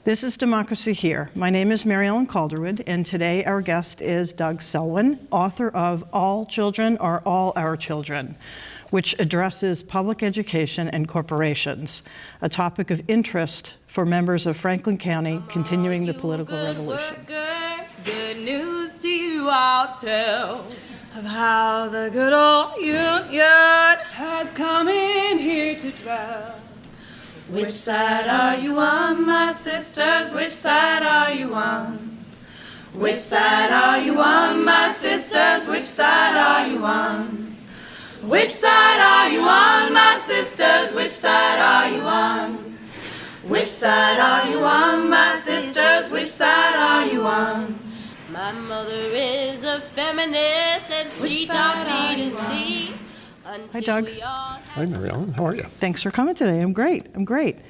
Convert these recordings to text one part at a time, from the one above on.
This is Democracy Here. My name is Maryelen Calderwood, and today our guest is Doug Selwyn, author of All Children Are All Our Children, which addresses public education and corporations, a topic of interest for members of Franklin County continuing the political revolution. Good news to you I'll tell of how the good old Union has come in here to dwell. Which side are you on, my sisters? Which side are you on? Which side are you on, my sisters? Which side are you on? Which side are you on, my sisters? Which side are you on? Which side are you on, my sisters? Which side are you on? My mother is a feminist and she taught me to see. Hi, Doug. Hi, Maryelen. How are you? Thanks for coming today. I'm great.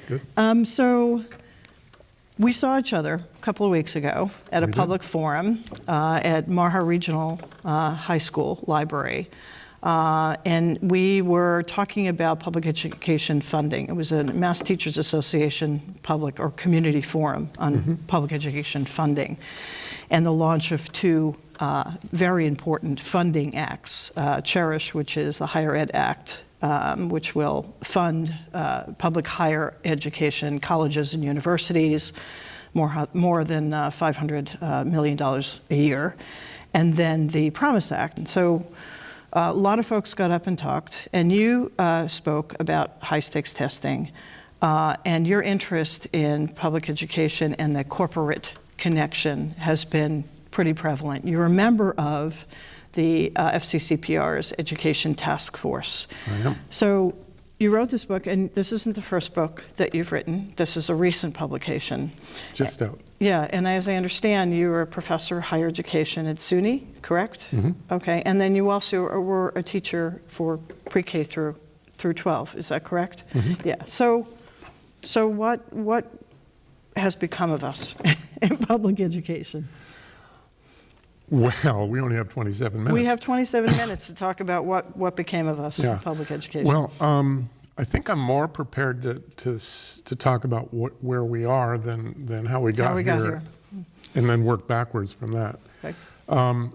Good. So we saw each other a couple of weeks ago at a public forum at Marha Regional High School Library. And we were talking about public education funding. It was a Mass Teachers Association public or community forum on public education funding and the launch of two very important funding acts. Cherish, which is the Higher Ed Act, which will fund public higher education, colleges and universities, more than $500 million a year. And then the Promise Act. And so a lot of folks got up and talked, and you spoke about high-stakes testing and your interest in public education and the corporate connection has been pretty prevalent. You're a member of the FCCPR's Education Task Force. I am. So you wrote this book, and this isn't the first book that you've written. This is a recent publication. Just out. Yeah, and as I understand, you were a professor of higher education at SUNY, correct? Okay, and then you also were a teacher for pre-K through 12, is that correct? Yeah, so what has become of us in public education? Well, we only have 27 minutes. We have 27 minutes to talk about what became of us in public education. Well, I think I'm more prepared to talk about where we are than how we got here, and then work backwards from that. Okay.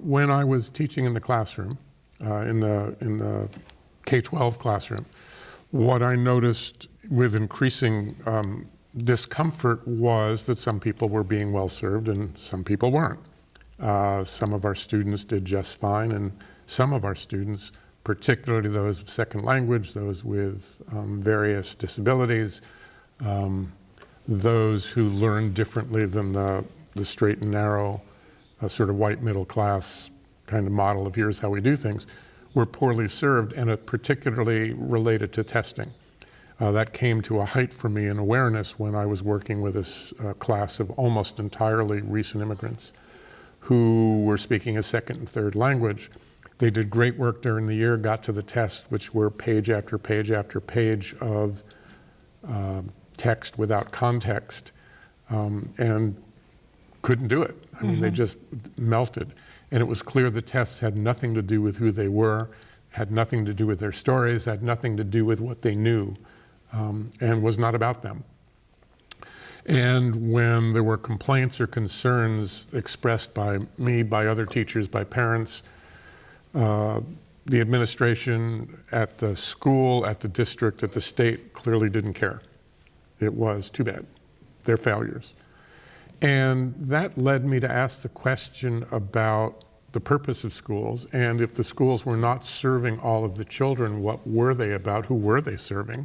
When I was teaching in the classroom, in the K-12 classroom, what I noticed with increasing discomfort was that some people were being well served and some people weren't. Some of our students did just fine, and some of our students, particularly those of second language, those with various disabilities, those who learn differently than the straight and narrow sort of white middle class kind of model of here's how we do things, were poorly served, and it particularly related to testing. That came to a height for me in awareness when I was working with a class of almost entirely recent immigrants who were speaking a second and third language. They did great work during the year, got to the tests, which were page after page after page of text without context, and couldn't do it. I mean, they just melted. And it was clear the tests had nothing to do with who they were, had nothing to do with their stories, had nothing to do with what they knew, and was not about them. And when there were complaints or concerns expressed by me, by other teachers, by parents, the administration at the school, at the district, at the state clearly didn't care. It was too bad. They're failures. And that led me to ask the question about the purpose of schools, and if the schools were not serving all of the children, what were they about? Who were they serving?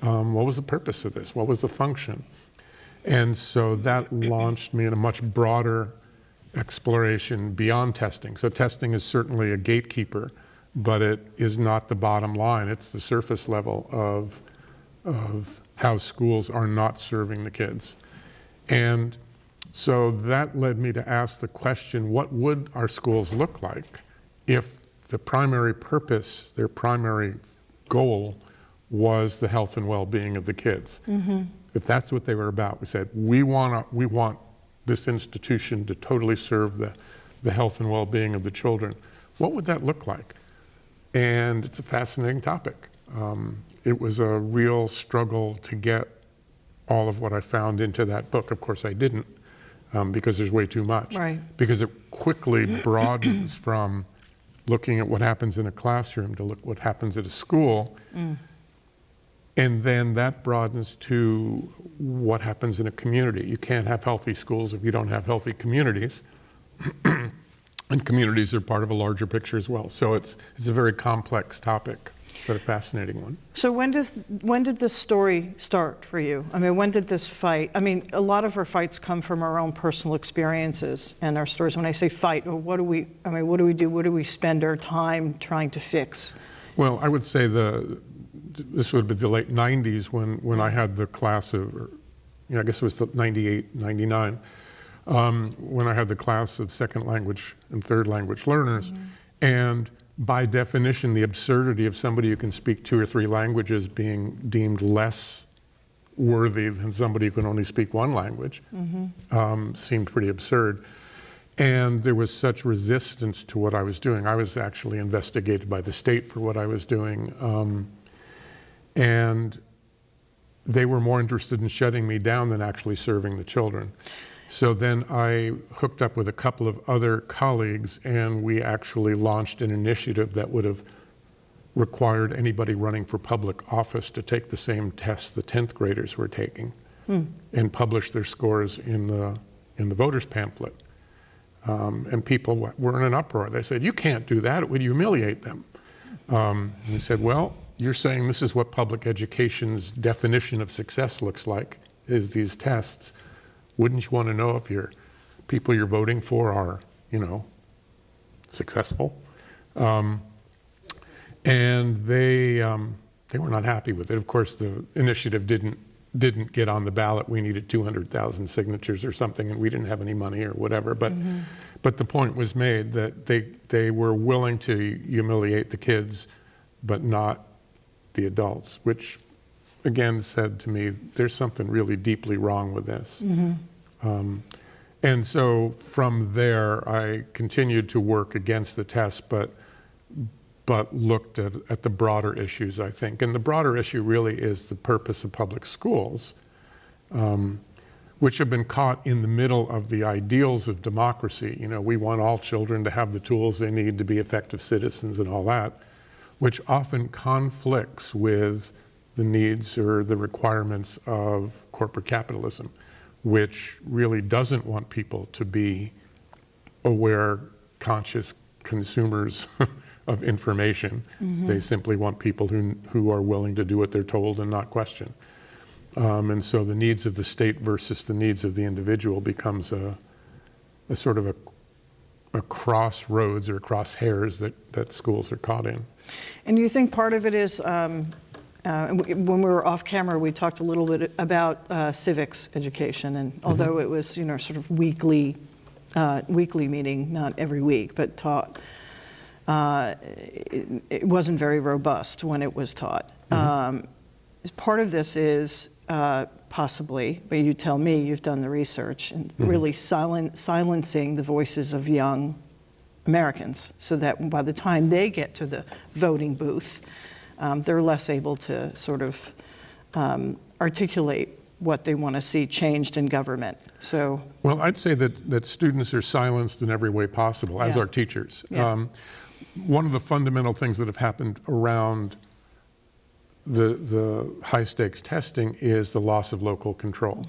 What was the purpose of this? What was the function? And so that launched me in a much broader exploration beyond testing. So testing is certainly a gatekeeper, but it is not the bottom line. It's the surface level of how schools are not serving the kids. And so that led me to ask the question, what would our schools look like if the primary purpose, their primary goal, was the health and well-being of the kids? If that's what they were about, we said, we want this institution to totally serve the health and well-being of the children. What would that look like? And it's a fascinating topic. It was a real struggle to get all of what I found into that book. Of course I didn't, because there's way too much. Right. Because it quickly broadens from looking at what happens in a classroom to look what happens at a school. And then that broadens to what happens in a community. You can't have healthy schools if you don't have healthy communities. And communities are part of a larger picture as well. So it's a very complex topic, but a fascinating one. So when did this story start for you? I mean, when did this fight? I mean, a lot of our fights come from our own personal experiences and our stories. When I say fight, what do we do? What do we spend our time trying to fix? Well, I would say this would be the late 90s when I had the class of, I guess it was the 98, 99, when I had the class of second language and third language learners. And by definition, the absurdity of somebody who can speak 2 or 3 languages being deemed less worthy than somebody who can only speak 1 language seemed pretty absurd. And there was such resistance to what I was doing. I was actually investigated by the state for what I was doing. And they were more interested in shutting me down than actually serving the children. So then I hooked up with a couple of other colleagues, and we actually launched an initiative that would have required anybody running for public office to take the same tests the 10th graders were taking and publish their scores in the voters pamphlet. And people were in an uproar. They said, "You can't do that, it would humiliate them." And we said, "Well, you're saying this is what public education's definition of success looks like, is these tests. Wouldn't you want to know if your people you're voting for are, successful?" And they were not happy with it. Of course, the initiative didn't get on the ballot. We needed 200,000 signatures or something, and we didn't have any money or whatever. But the point was made that they were willing to humiliate the kids, but not the adults, which again said to me, there's something really deeply wrong with this. And so from there, I continued to work against the test, but looked at the broader issues, I think. And the broader issue really is the purpose of public schools, which have been caught in the middle of the ideals of democracy. We want all children to have the tools they need to be effective citizens and all that, which often conflicts with the needs or the requirements of corporate capitalism, which really doesn't want people to be aware, conscious consumers of information. They simply want people who are willing to do what they're told and not question. And so the needs of the state versus the needs of the individual becomes a sort of a crossroads or crosshairs that schools are caught in. And you think part of it is, when we were off camera, we talked a little bit about civics education, and although it was, sort of weekly meeting, not every week, but taught, it wasn't very robust when it was taught. Part of this is possibly, but you tell me, you've done the research, and really silencing the voices of young Americans, so that by the time they get to the voting booth, they're less able to sort of articulate what they want to see changed in government. So, well, I'd say that students are silenced in every way possible, as are teachers. One of the fundamental things that have happened around the high-stakes testing is the loss of local control,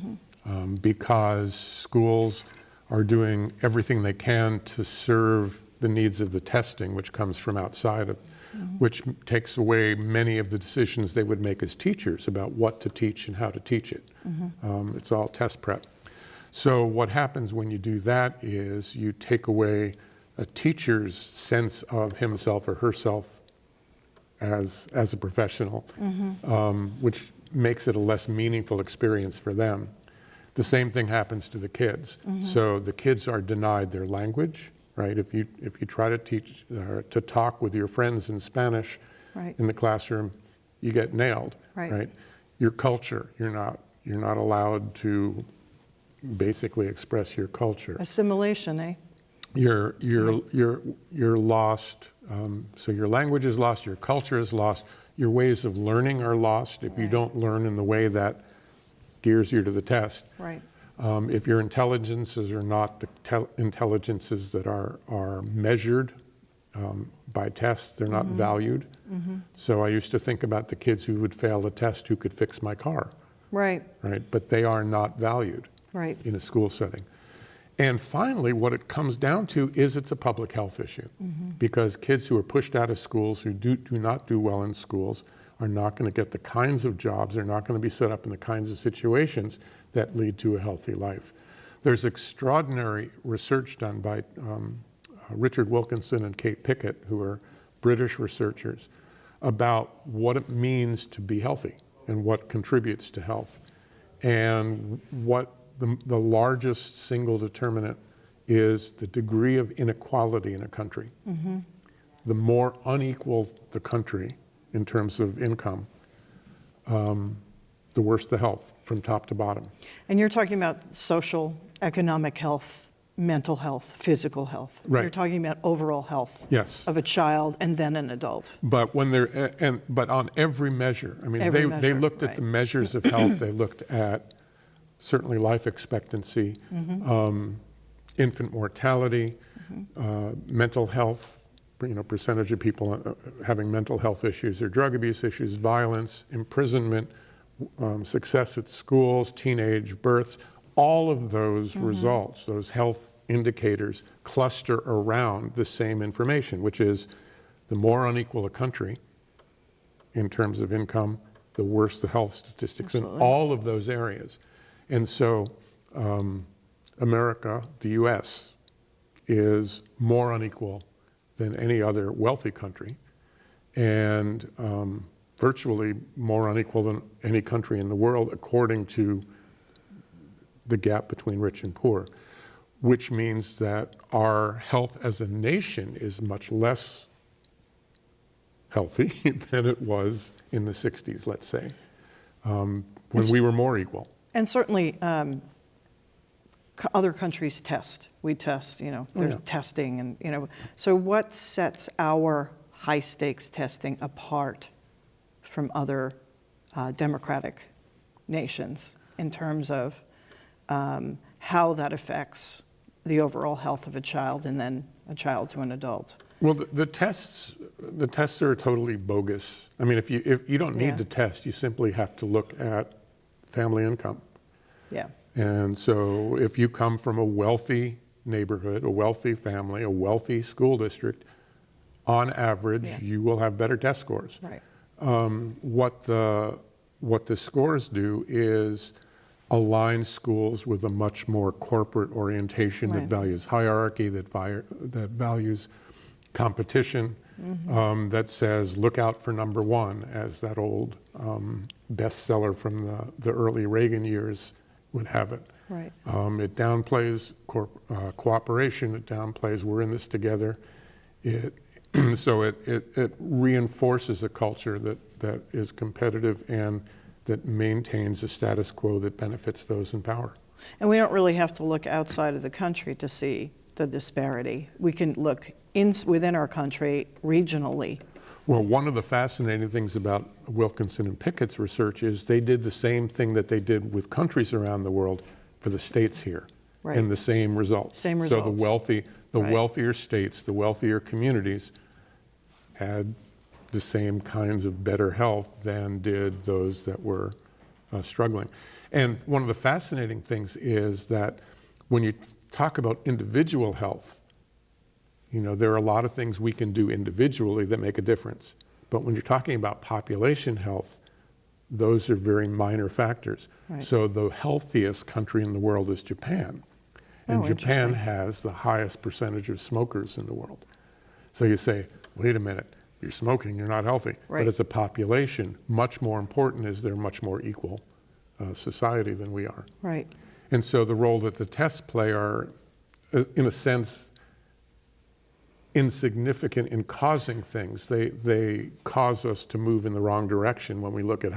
because schools are doing everything they can to serve the needs of the testing, which comes from outside of, which takes away many of the decisions they would make as teachers about what to teach and how to teach it. It's all test prep. So what happens when you do that is you take away a teacher's sense of himself or herself as a professional, which makes it a less meaningful experience for them. The same thing happens to the kids. So the kids are denied their language, right? If you try to teach or to talk with your friends in Spanish in the classroom, you get nailed, right? Your culture, you're not allowed to basically express your culture. assimilation, eh? You're lost. So your language is lost, your culture is lost, your ways of learning are lost if you don't learn in the way that gears you to the test. Right. If your intelligences are not the intelligences that are measured by tests, they're not valued. So I used to think about the kids who would fail the test who could fix my car, Right. right? But they are not valued Right. in a school setting. And finally, what it comes down to is it's a public health issue, because kids who are pushed out of schools, who do not do well in schools, are not going to get the kinds of jobs, they're not going to be set up in the kinds of situations that lead to a healthy life. There's extraordinary research done by Richard Wilkinson and Kate Pickett, who are British researchers, about what it means to be healthy and what contributes to health. And what the largest single determinant is the degree of inequality in a country. The more unequal the country in terms of income, the worse the health from top to bottom. And you're talking about social, economic health, mental health, physical health. Right. You're talking about overall health Yes. of a child and then an adult. But but on every measure, I mean, Every they measure, looked at right. the measures of health. They looked at certainly life expectancy, infant mortality, mental health, percentage of people having mental health issues or drug abuse issues, violence, imprisonment, success at schools, teenage births. All of those results, those health indicators, cluster around the same information, which is the more unequal a country in terms of income, the worse the health statistics in all of those areas. And so America, the US, is more unequal than any other wealthy country, and virtually more unequal than any country in the world, according to the gap between rich and poor, which means that our health as a nation is much less healthy than it was in the 60s, let's say, when we were more equal. And certainly, other countries test. We test, there's testing and, So what sets our high-stakes testing apart from other democratic nations in terms of how that affects the overall health of a child and then a child to an adult? Well, the tests are totally bogus. I mean, if you don't need to test, you simply have to look at family income. Yeah. And so if you come from a wealthy neighborhood, a wealthy family, a wealthy school district, on average, you will have better test scores. Right. What the scores do is align schools with a much more corporate orientation that values hierarchy, that values competition, that says, look out for number one, as that old bestseller from the early Reagan years would have it. Right. It downplays cooperation, it downplays we're in this together. So it reinforces a culture that is competitive and that maintains a status quo that benefits those in power. And we don't really have to look outside of the country to see the disparity. We can look within our country regionally. Well, one of the fascinating things about Wilkinson and Pickett's research is they did the same thing that they did with countries around the world for the states here, Right. and the same results. Same So results. the Right. wealthier states, the wealthier communities had the same kinds of better health than did those that were struggling. And one of the fascinating things is that when you talk about individual health, there are a lot of things we can do individually that make a difference. But when you're talking about population health, those are very minor factors. Right. So the healthiest country in the world is Japan. And Japan interesting. has the highest percentage of smokers in the world. So you say, wait a minute, you're smoking, you're not healthy. Right. But as a population, much more important is they're a much more equal society than we are. Right. And so the role that the tests play are, in a sense, insignificant in causing things. They cause us to move in the wrong direction when we look at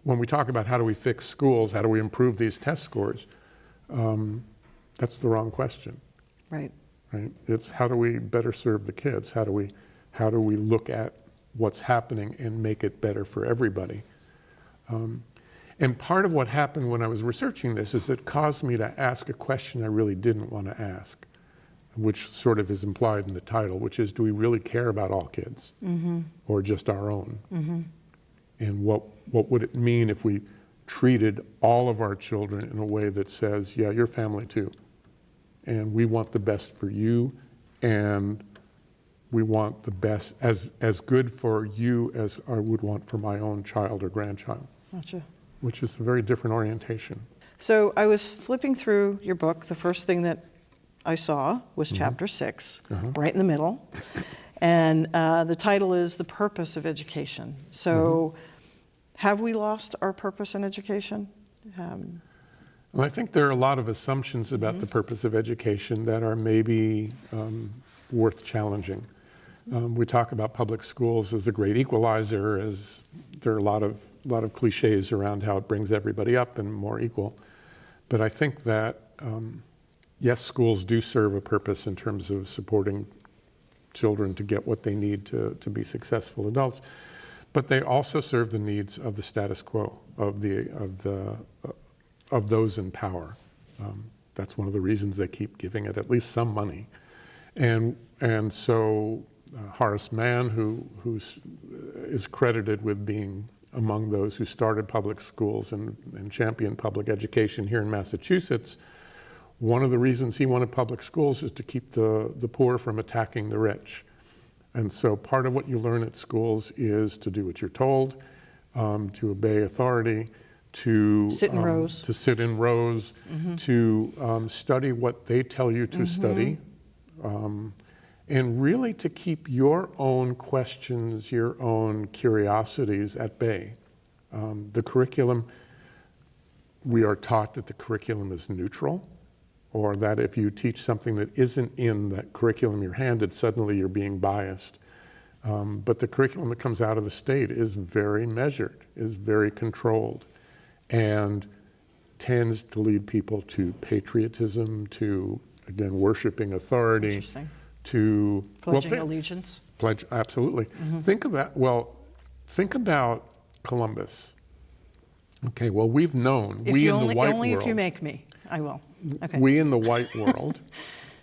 when we talk about how do we fix schools, how do we improve these test scores, that's the wrong question, Right. right? It's how do we better serve the kids? How do we look at what's happening and make it better for everybody? And part of what happened when I was researching this is it caused me to ask a question I really didn't want to ask, which sort of is implied in the title, which is, do we really care about all kids or just our own? And what would it mean if we treated all of our children in a way that says, yeah, you're family too. And we want the best for you, and we want the best, as good for you as I would want for my own child or grandchild. Gotcha. Which is a very different orientation. So I was flipping through your book. The first thing that I saw was chapter 6, right in the middle. And the title is The Purpose of Education. So have we lost our purpose in education? Well, I think there are a lot of assumptions about the purpose of education that are maybe worth challenging. We talk about public schools as the great equalizer, as there are a lot of cliches around how it brings everybody up and more equal. But I think that, yes, schools do serve a purpose in terms of supporting children to get what they need to be successful adults. But they also serve the needs of the status quo, of those in power. That's one of the reasons they keep giving it at least some money. And so Horace Mann, who is credited with being among those who started public schools and championed public education here in Massachusetts, one of the reasons he wanted public schools is to keep the poor from attacking the rich. And so part of what you learn at schools is to do what you're told, to obey authority, to sit in rows, to study what they tell you to study, and really to keep your own questions, your own curiosities at bay. The curriculum, we are taught that the curriculum is neutral, or that if you teach something that isn't in that curriculum you're handed, suddenly you're being biased. But the curriculum that comes out of the state is very measured, is very controlled, and tends to lead people to patriotism, to, again, worshiping authority, to pledging allegiance. Absolutely. Think about Columbus. Okay, well, we've known, we in the white world. Only if you make me, I will. Okay. We in the white world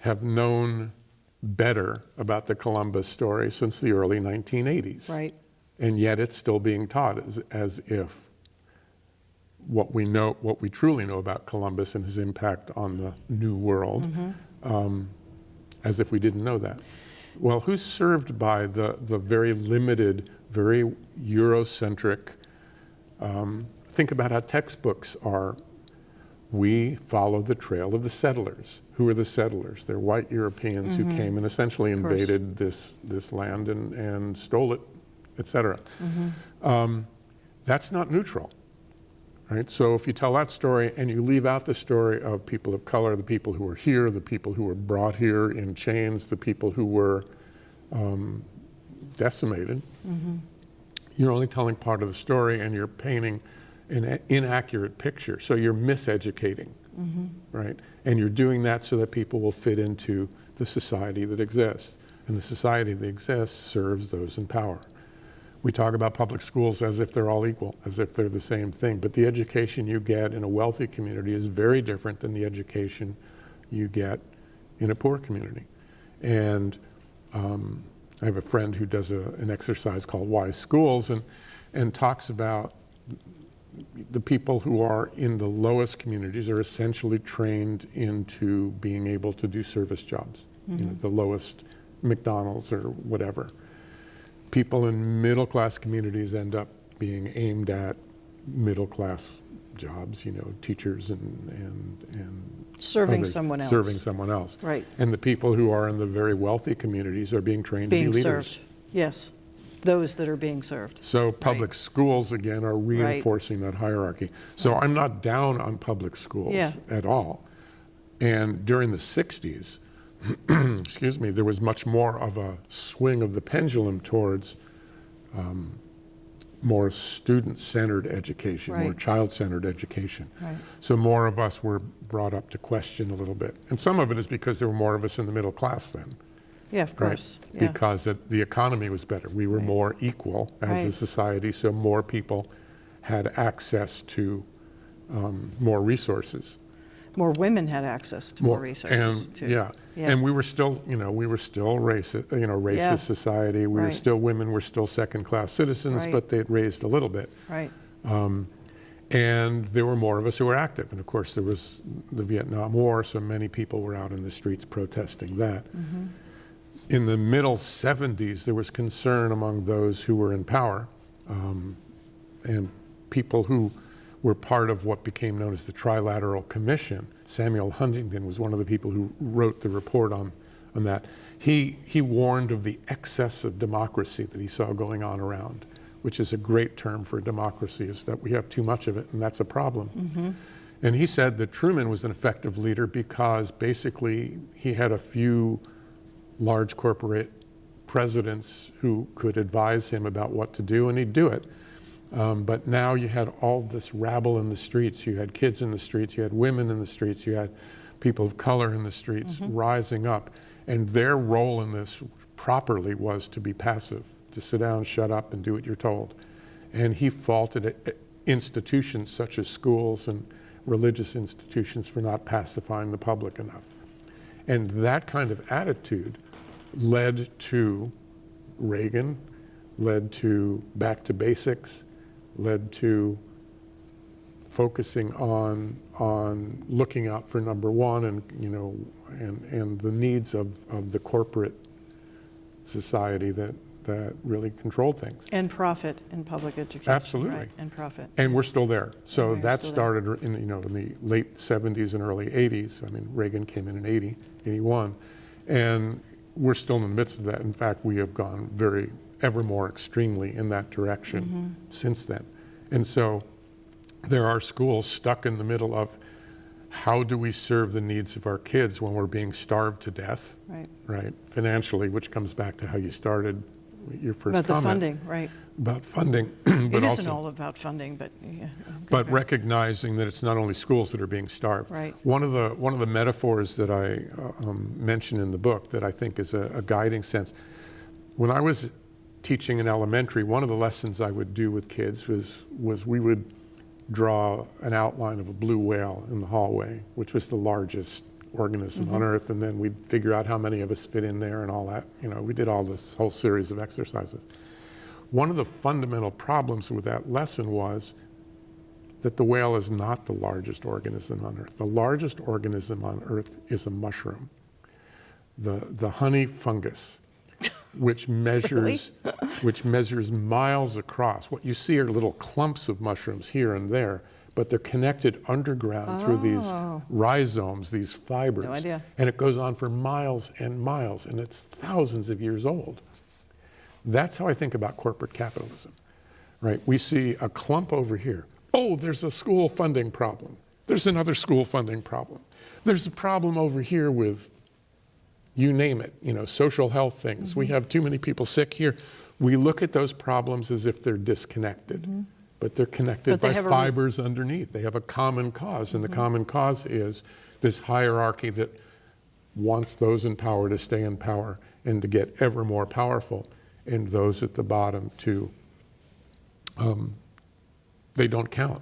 have known better about the Columbus story since the early 1980s. Right. And yet it's still being taught as if what we truly know about Columbus and his impact on the New World, as if we didn't know that. Well, who's served by the very limited, very Eurocentric, think about how textbooks are. We follow the trail of the settlers. Who are the settlers? They're white Europeans who came and essentially invaded this land and stole it, et cetera. That's not neutral. Right? So if you tell that story and you leave out the story of people of color, the people who were here, the people who were brought here in chains, the people who were decimated, you're only telling part of the story and you're painting an inaccurate picture. So you're miseducating, right? And you're doing that so that people will fit into the society that exists. And the society that exists serves those in power. We talk about public schools as if they're all equal, as if they're the same thing. But the education you get in a wealthy community is very different than the education you get in a poor community. And I have a friend who does an exercise called Wise Schools and talks about the people who are in the lowest communities are essentially trained into being able to do service jobs, the lowest McDonald's or whatever. People in middle-class communities end up being aimed at middle-class jobs, teachers and serving someone else. Serving someone else. Right. And the people who are in the very wealthy communities are being trained to be leaders. Served. Yes. Those that are being served. So public schools, again, are reinforcing that hierarchy. So I'm not down on public schools at all. And during the 60s, excuse me, there was much more of a swing of the pendulum towards more student-centered education, more child-centered education. Right. So more of us were brought up to question a little bit. And some of it is because there were more of us in the middle class then. Yeah, of course. Right? Yeah. Because the economy was better. We were more equal as a society, so more people had access to more resources. More women had access to more resources and, too. Yeah. And we were still, racist, racist society. We were still, women were still second-class citizens, but they'd raised a little bit. Right. And there were more of us who were active. And of course, there was the Vietnam War, so many people were out in the streets protesting that. Mm-hmm. In the middle 70s, there was concern among those who were in power and people who were part of what became known as the Trilateral Commission. Samuel Huntington was one of the people who wrote the report on that. He warned of the excess of democracy that he saw going on around, which is a great term for democracy, is that we have too much of it, and that's a problem. Mm-hmm. And he said that Truman was an effective leader because basically he had a few large corporate presidents who could advise him about what to do, and he'd do it. But now you had all this rabble in the streets. You had kids in the streets, you had women in the streets, you had people of color in the streets rising up. And their role in this properly was to be passive, to sit down, shut up, and do what you're told. And he faulted institutions such as schools and religious institutions for not pacifying the public enough. And that kind of attitude led to Reagan, led to back to basics, led to focusing on looking out for number one and the needs of the corporate society that really controlled things. And profit in public education. Absolutely. Right, and profit. And we're still there. So And that still started in the late 70s and early 80s. I mean, Reagan came in 80, 81. And we're still in the midst of that. In fact, we have gone ever more extremely in that direction since then. And so there are schools stuck in the middle of how do we serve the needs of our kids when we're being starved to death, right? Financially, which comes back to how you started your first about comment. the funding, right? About funding, It but isn't also, all about funding, but yeah. but recognizing that it's not only schools that are being starved. Right. One of the metaphors that I mention in the book that I think is a guiding sense. When I was teaching in elementary, one of the lessons I would do with kids was we would draw an outline of a blue whale in the hallway, which was the largest organism on Earth, and then we'd figure out how many of us fit in there and all that. We did all this whole series of exercises. One of the fundamental problems with that lesson was that the whale is not the largest organism on Earth. The largest organism on Earth is a mushroom, the honey fungus, which measures miles across. What you see are little clumps of mushrooms here and there, but they're connected underground through these rhizomes, these fibers. No idea. And it goes on for miles and miles, and it's thousands of years old. That's how I think about corporate capitalism, right? We see a clump over here. Oh, there's a school funding problem. There's another school funding problem. There's a problem over here with, you name it, social health things. We have too many people sick here. We look at those problems as if they're disconnected, but they're connected by fibers underneath. They have a common cause, and the common cause is this hierarchy that wants those in power to stay in power and to get ever more powerful, and those at the bottom to, they don't count.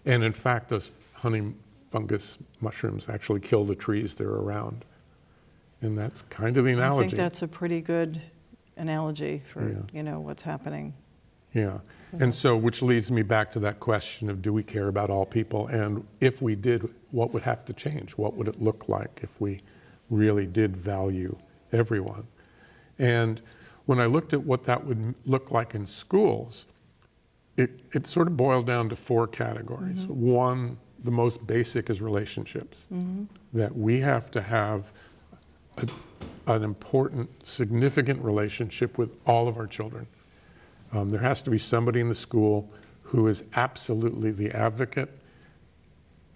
And in fact, those honey fungus mushrooms actually kill the trees they're around. And that's kind of the analogy. I think that's a pretty good analogy for what's happening. Yeah. And so, which leads me back to that question of, do we care about all people? And if we did, what would have to change? What would it look like if we really did value everyone? And when I looked at what that would look like in schools, it sort of boiled down to four categories. One, the most basic, is relationships. That we have to have an important, significant relationship with all of our children. There has to be somebody in the school who is absolutely the advocate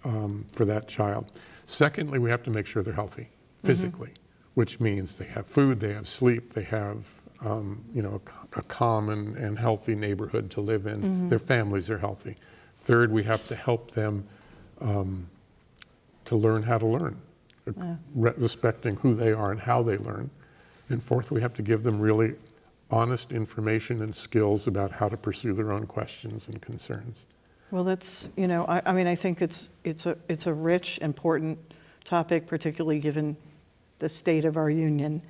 for that child. Secondly, we have to make sure they're healthy physically, which means they have food, they have sleep, they have a calm and healthy neighborhood to live in. Their families are healthy. Third, we have to help them to learn how to learn, respecting who they are and how they learn. And fourth, we have to give them really honest information and skills about how to pursue their own questions and concerns. Well, that's, you know, I mean, I think it's a rich, important topic, particularly given the state of our union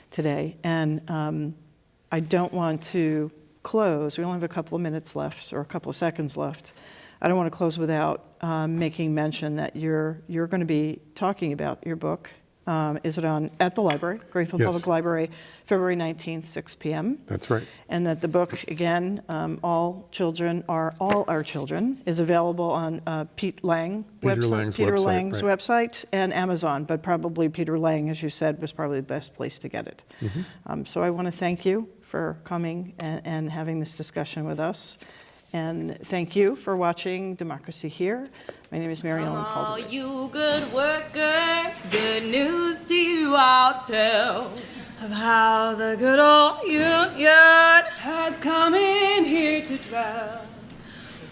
today. And I don't want to close. We only have a couple of minutes left, or a couple of seconds left. I don't want to close without making mention that you're going to be talking about your book. Is it on at the library, Greenfield Yes. Public Library, February 19th, 6 p.m.? That's right. And that the book, again, All Our Children, is available on Peter Lang's website, right. website and Amazon, but probably Peter Lang, as you said, was probably the best place to get it. So I want to thank you for coming and having this discussion with us. And thank you for watching Democracy Here. My name is Maryelen All Calderwood. you good workers, good news to you I'll tell of how the good old union has come in here to dwell.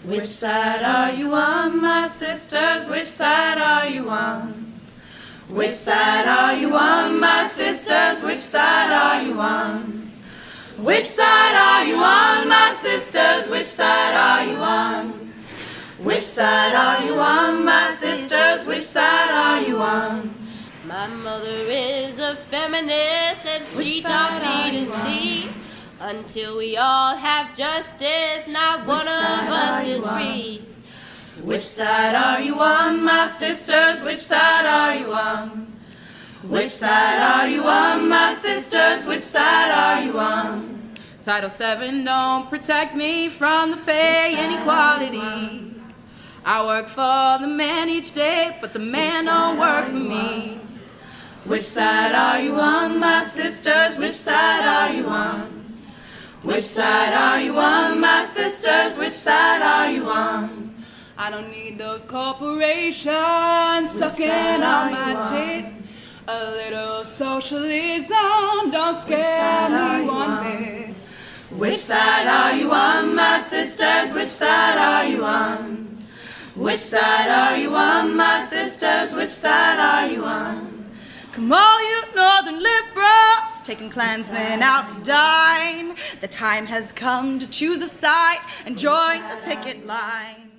Which side are you on, my sisters? Which side are you on? Which side are you on, my sisters? Which side are you on? Which side are you on, my sisters? Which side are you on? Which side are you on, my sisters? Which side are you on? My mother is a feminist and she taught me to see until we all have justice, not one of us is free. Which side are you on, my sisters? Which side are you on? Which side are you on, my sisters? Which side are you on? Title VII don't protect me from the pay inequality. I work for the man each day, but the man don't work for me. Which side are you on, my sisters? Which side are you on? Which side are you on, my sisters? Which side are you on? I don't need those corporations sucking on my tit. A little socialism don't scare me one bit. Which side are you on, my sisters? Which side are you on? Which side are you on, my sisters? Which side are you on? Come all you northern liberals, taking Klansmen out to dine. The time has come to choose a side and join the picket line.